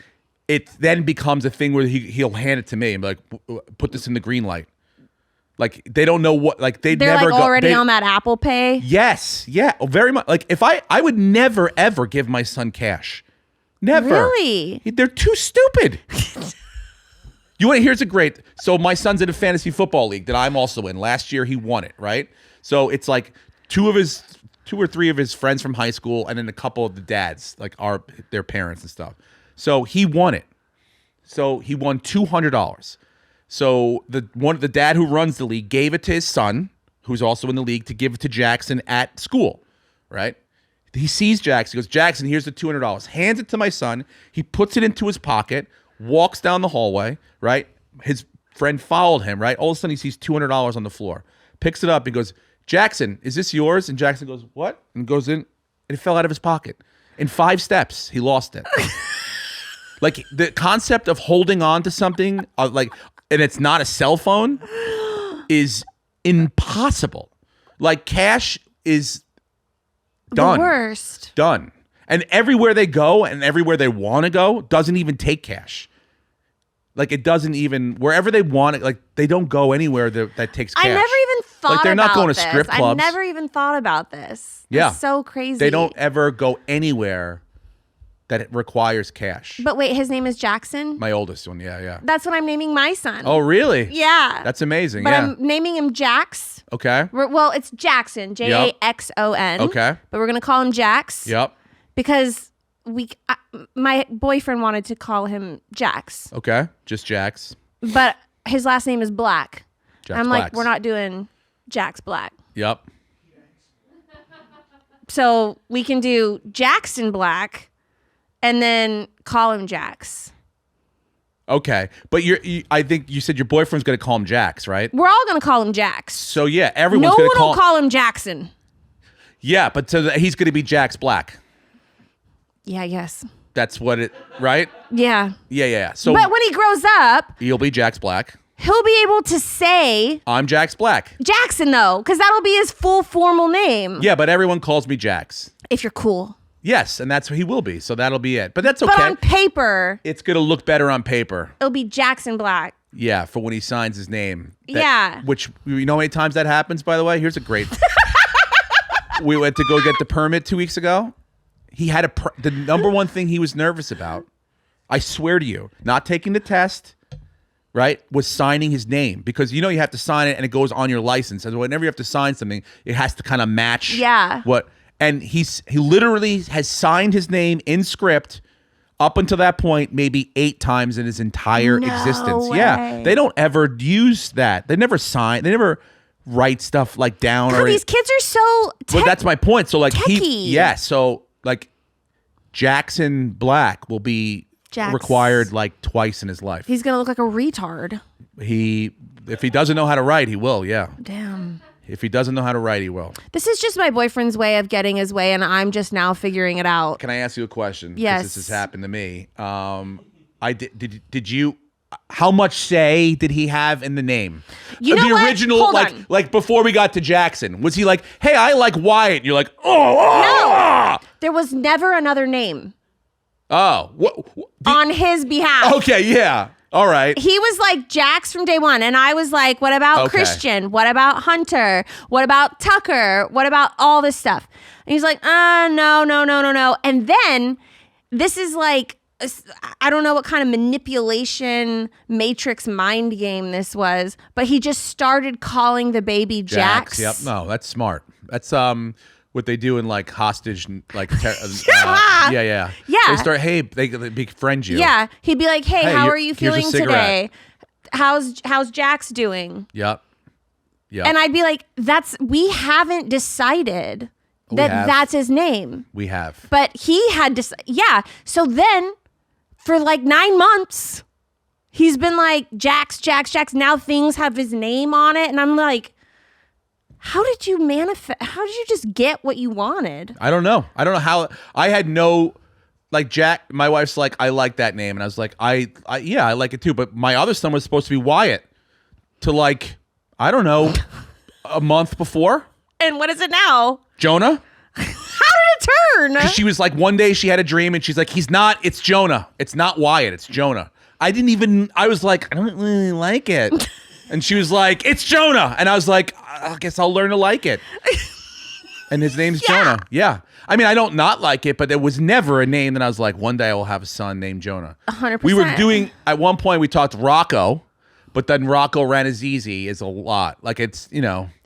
it then becomes a thing where he'll hand it to me and be like, put this in the green light. Like they don't know what, like they're never like already on that Apple Pay. Yes. Yeah. Very much. Like if I would never, ever give my son cash. Never. Really? They're too stupid. Here's a great, so my son's in a fantasy football league that I'm also in. Last year he won it, right? So it's like two or three of his friends from high school and then a couple of the dads, like their parents and stuff. So he won it. So he won $200. So the dad who runs the league gave it to his son, who's also in the league, to give it to Jackson at school, right? He sees Jackson. He goes, Jackson, here's the $200. Hands it to my son. He puts it into his pocket, walks down the hallway, right? His friend followed him, right? All of a sudden he sees $200 on the floor. Picks it up and goes, Jackson, is this yours? And Jackson goes, what? And goes in, and it fell out of his pocket. In 5 steps, he lost it. Like the concept of holding on to something and it's not a cell phone is impossible. Like cash is done. The worst. Done. And everywhere they go and everywhere they want to go doesn't even take cash. Like it doesn't even, wherever they want it, like they don't go anywhere that takes cash. I never even thought like they're not about going to this. strip clubs. I never even thought about this. Yeah. It's so crazy. They don't ever go anywhere that it requires cash. But wait, his name is Jackson? My oldest one, yeah. That's what I'm naming my son. Oh, really? Yeah. That's amazing, But yeah. I'm naming him Jax. Okay. Well, it's Jackson, Jaxon. Okay. But we're going to call him Jax. Yep. Because my boyfriend wanted to call him Jax. Okay. Just Jax. But his last name is Black. Jax I'm like, Blacks. we're not doing Jax Black. Yep. So we can do Jackson Black and then call him Jax. Okay. But I think you said your boyfriend's going to call him Jax, right? We're all going to call him Jax. So yeah, No everyone's one going to will call him Jackson. Yeah, but so he's going to be Jax Black. Yeah, yes. That's what it, right? Yeah. Yeah. So But when he grows up, he'll be Jax Black. he'll be able to say I'm Jax Black. Jackson, though, because that'll be his full formal name. Yeah, but everyone calls me Jax. If you're cool. Yes, and that's what he will be. So that'll be it. But that's okay. But on paper, It's going to look better on paper. it'll be Jackson Black. Yeah, for when he signs his name. Yeah. Which, you know how many times that happens, by the way? Here's a great... We went to go get the permit 2 weeks ago. He had the number one thing he was nervous about, I swear to you, not taking the test, right, was signing his name. Because you have to sign it and it goes on your license. And whenever you have to sign something, it has to kind of match what... And he literally has signed his name in script up until that point maybe 8 times in his entire existence. way. Yeah, they don't ever use that. They never sign. They never write stuff like down. God, these kids are so But that's my point. So like techie. So like Jackson Black will be Jax. required like twice in his life. He's going to look like a retard. If he doesn't know how to write, he will. Yeah. Damn. If he doesn't know how to write, he will. This is just my boyfriend's way of getting his way, and I'm just now figuring it out. Can I ask you a question? 'Cause Yes. This has happened to me. Did you? How much say did he have in the name? You know the what? original, Hold on. like before we got to Jackson, was he like, "Hey, I like Wyatt"? And you're like, "Oh, There was never another name oh, what? on his behalf. Okay, yeah, all right." He was like Jax from day one. And I was like, what about Okay. Christian? What about Hunter? What about Tucker? What about all this stuff? And he's like, no. And then this is like, I don't know what kind of manipulation matrix mind game this was, but he just started calling the baby Jax. Yep. No, that's smart. That's what they do in like hostage, like yeah. They start. Hey, they befriend you. Yeah. He'd be like, hey, how are you here's a feeling cigarette. today? How's Jax doing? Yep. And I'd be like, we haven't decided that that's his name. We have. But he had to, So then for like 9 months, he's been like, Jax. Now things have his name on it. And I'm like, how did you manifest? How did you just get what you wanted? I don't know how. I had no, like Jack, my wife's like, I like that name. And I was like, I like it too. But my other son was supposed to be Wyatt to like, I don't know, a month before. And what is it now? Jonah. How did it turn? Because she was like, one day she had a dream and she's like, it's Jonah. It's not Wyatt, it's Jonah. I was like, I don't really like it. And she was like, it's Jonah. And I was like, I guess I'll learn to like it. And his name's Jonah. Yeah. I mean, I don't not like it, but there was never a name that I was like, one day I will have a son named Jonah. 100%. We were doing, at one point we talked Rocco, but then Rocco Rannazzisi is a lot. Like it's,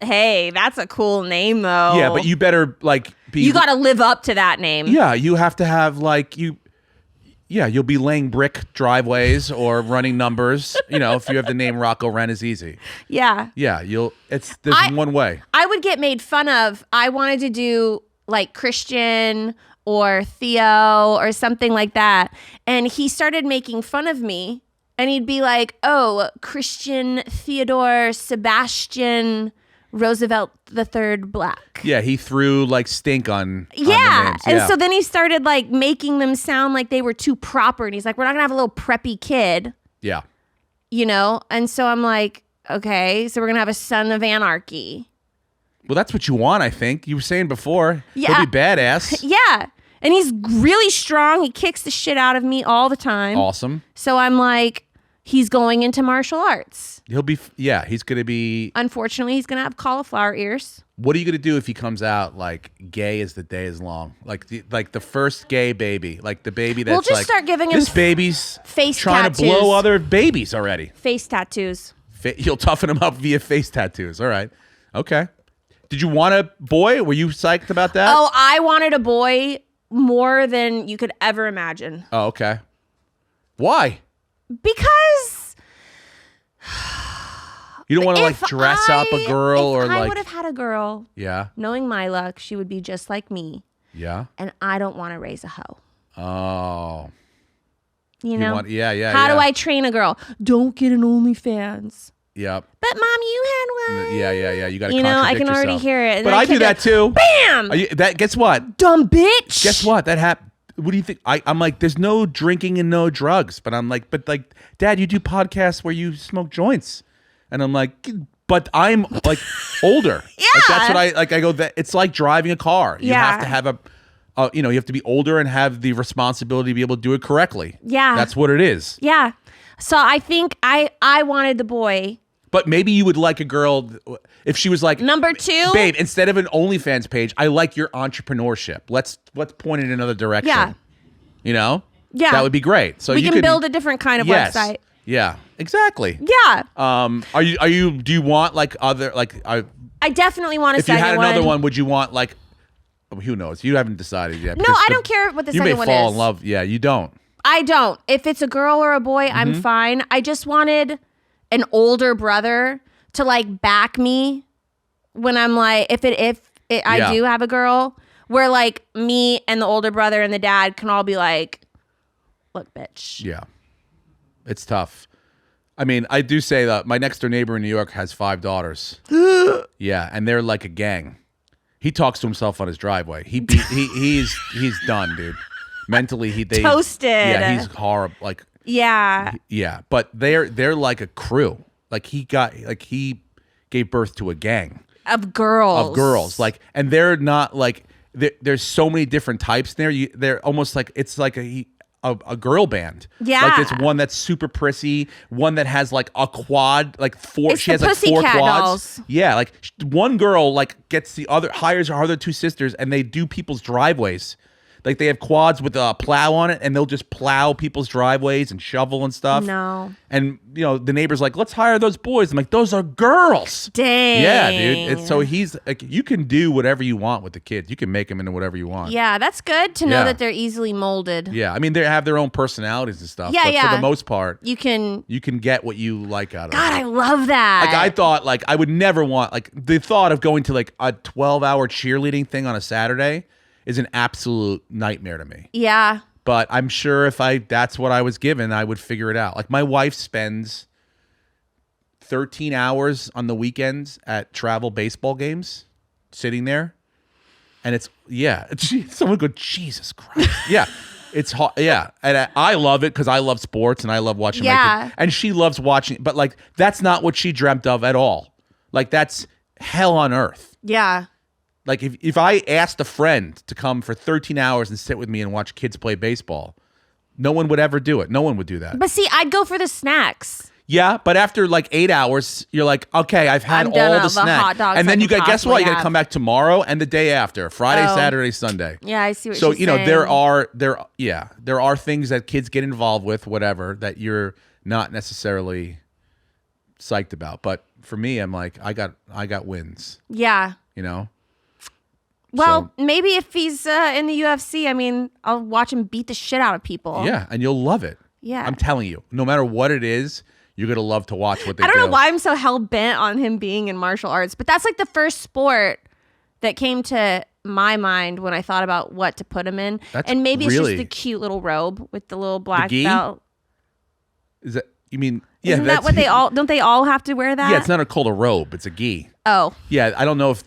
Hey, that's a cool name though. Yeah, but you better like be. You got to live up to that name. Yeah, you have to have like you'll be laying brick driveways or running numbers, if you have the name Rocco Rannazzisi. Yeah. Yeah, there's one way. I would get made fun of. I wanted to do like Christian or Theo or something like that. And he started making fun of me. And he'd be like, oh, Christian, Theodore, Sebastian, Roosevelt the Third Black. Yeah, he threw like stink on the Yeah. names. And so then he started like making them sound like they were too proper. And he's like, we're not going to have a little preppy kid, Yeah. you know? And so I'm like, okay, so we're going to have a son of anarchy. Well, that's what you want, I think. You were saying before. Yeah. He'll be badass. Yeah. And he's really strong. He kicks the shit out of me all the time. Awesome. So I'm like, he's going into martial arts. He'll be, he's going to be. Unfortunately, he's going to have cauliflower ears. What are you going to do if he comes out like gay as the day is long? Like the first gay baby, like the baby that's We'll just like, start giving him this baby's face trying tattoos. to blow other babies already. Face tattoos. You'll toughen him up via face tattoos. All right. Okay. Did you want a boy? Were you psyched about that? Oh, I wanted a boy more than you could ever imagine. Oh, okay. Why? Because You don't want to if like dress up a girl or I like. would have had a girl, Yeah. knowing my luck, she would be just like me. Yeah. And I don't want to raise a hoe. Oh. You know? Yeah. How do I train a girl? Don't get an OnlyFans. Yep. But mom, you had one. Yeah. You got to. You know, I can already hear it. And But I I do could that too. Bam! Guess what? Dumb bitch. Guess what? That happened. What do you think? I'm like, there's no drinking and no drugs. But I'm like, Dad, you do podcasts where you smoke joints. And I'm like, but I'm like older. Yeah. Like, that's what I go, that it's like driving a car. You Yeah. have to have you have to be older and have the responsibility to be able to do it correctly. Yeah. That's what it is. Yeah. So I think I wanted the boy. But maybe you would like a girl if she was like, Number 2. babe, instead of an OnlyFans page, I like your entrepreneurship. Let's point it in another direction. Yeah. You know? Yeah. That would be great. So we you can build a different kind of website. Yeah. Exactly. Yeah. Do you want like other like I definitely want a if you second had one. another one, would you want like who knows? You haven't decided yet. No, because I don't care what the you second may one fall is. in love. Yeah, you don't. I don't. If it's a girl or a boy, Mm-hmm. I'm fine. I just wanted an older brother to like back me when I'm like, if I Yeah. do have a girl, where like me and the older brother and the dad can all be like, look, bitch. Yeah. It's tough. I mean, I do say that my next door neighbor in New York has 5 daughters. Yeah, and they're like a gang. He talks to himself on his driveway. He's done, dude. Mentally, they Toasted. Yeah, he's horrible. Like, Yeah. yeah, but they're like a crew. Like he gave birth to a gang Of girls. of girls. Like, and they're not like there's so many different types there. They're almost like it's like a girl band. Yeah. Like it's one that's super prissy, one that has like a quad, like 4. It's She the has like 4 Pussycat quads. Dolls. Yeah, like one girl like hires her other 2 sisters, and they do people's driveways. Like they have quads with a plow on it, and they'll just plow people's driveways and shovel and stuff. No. And the neighbor's like, let's hire those boys. I'm like, those are girls. Dang. Yeah, dude. So he's like, you can do whatever you want with the kids. You can make them into whatever you want. Yeah, that's good to know Yeah. that they're easily molded. Yeah, I mean, they have their own personalities and stuff. Yeah, but yeah. for the most part, You can. you can get what you like out of God, it. I love that. Like I thought, like I would never want like the thought of going to like a 12-hour cheerleading thing on a Saturday is an absolute nightmare to me. Yeah. But I'm sure if that's what I was given, I would figure it out. Like my wife spends 13 hours on the weekends at travel baseball games, sitting there, and it's someone go, Jesus Christ, yeah. It's hot, yeah, and I love it because I love sports and I love watching. Yeah. And she loves watching, but like that's not what she dreamt of at all. Like that's hell on earth. Yeah. Like if I asked a friend to come for 13 hours and sit with me and watch kids play baseball, no one would ever do it. No one would do that. But see, I'd go for the snacks. Yeah, but after like 8 hours, you're like, okay, I've had I'm done all with the the snacks. hot dogs And then I you could got, guess what? You got to possibly come back tomorrow and the day after, Friday, Oh. Saturday, Sunday. Yeah, I see what So, you're saying. there are things that kids get involved with, whatever, that you're not necessarily psyched about. But for me, I'm like, I got wins, Yeah. you know? Well, maybe if he's in the UFC, I mean, I'll watch him beat the shit out of people. Yeah, and you'll love it. Yeah. I'm telling you, no matter what it is, you're going to love to watch what they do. I don't know why I'm so hell bent on him being in martial arts, but that's like the first sport that came to my mind when I thought about what to put him in. That's and maybe it's really- just the cute little robe with the little black gi? belt. Is that, you mean... Yeah, Isn't that what they all? Don't they all have to wear that? Yeah, it's not called a robe. It's a gi. Oh. Yeah, I don't know if.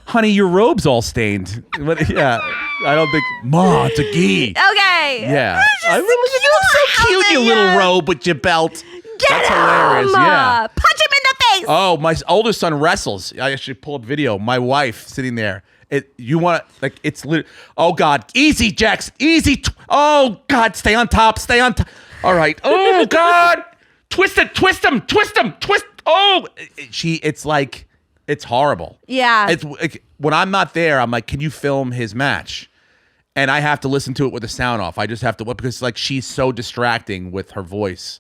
Honey, your robe's all stained. But, yeah, I don't think. Ma, it's a gi. Okay. Yeah. You look so cute, you little robe with your belt. That's hilarious. Yeah. Punch him in the face. Oh, my oldest son wrestles. I should pull up video. My wife sitting there. You want to, like, it's literally. Oh, God. Easy, Jax. Easy. Oh, God. Stay on top. Stay on top. All right. Oh, God. Twist it. Twist him. Twist him. Twist. Oh. It's like, it's horrible. Yeah. It's like, when I'm not there, I'm like, can you film his match? And I have to listen to it with the sound off. I just have to, because like she's so distracting with her voice.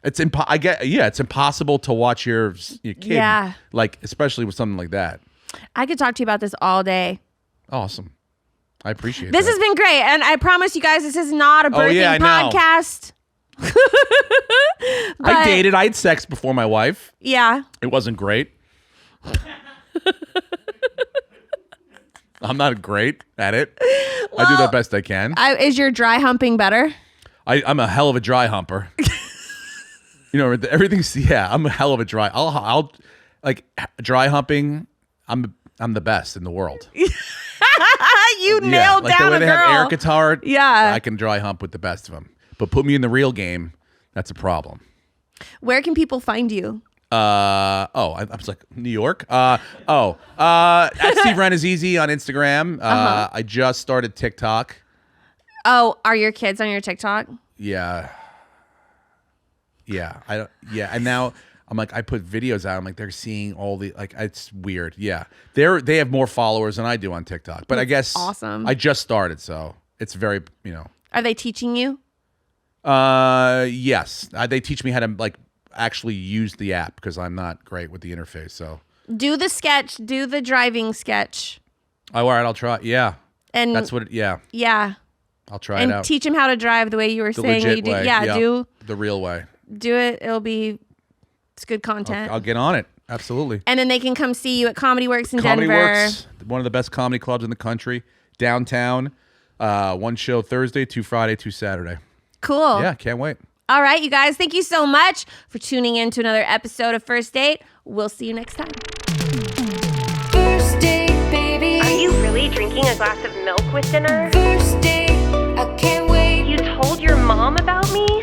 It's it's impossible to watch your kid. Yeah. Like, especially with something like that. I could talk to you about this all day. Awesome. I appreciate This that. has been great. And I promise you guys, this is not a birthing podcast. I dated. I had sex before my wife. Yeah. It wasn't great. I'm not great at it. I do the best I can. Is your dry humping better? I'm a hell of a dry humper. You know, everything's, I'm a hell of a dry. I'll like dry humping. I'm the best in the world. You nailed like down the way a they girl. have air guitar. Yeah. I can dry hump with the best of them. But put me in the real game, that's a problem. Where can people find you? I was like, New York? At Steve Rannazzisi on Instagram. I just started TikTok. Oh, are your kids on your TikTok? Yeah. And now I'm like, I put videos out. I'm like, they're seeing all the, like, it's weird. Yeah. They have more followers than I do on TikTok. But I guess awesome. I just started, so it's very, Are they teaching you? Yes. They teach me how to, like, actually use the app because I'm not great with the interface. So do the sketch, do the driving sketch. All right, I'll try. Yeah. And that's what yeah. I'll try it out. And teach him how to drive the way you were saying you do. Way. Yeah, do the real way. Do it. It's good content. I'll get on it. Absolutely. And then they can come see you at Comedy Works in Comedy Denver. Works, one of the best comedy clubs in the country, downtown. One show Thursday, 2 Friday, 2 Saturday. Cool. Yeah, can't wait. All right, you guys, thank you so much for tuning in to another episode of First Date. We'll see you next time. First date, baby. Are you really drinking a glass of milk with dinner? First date, I can't wait. You told your mom about me?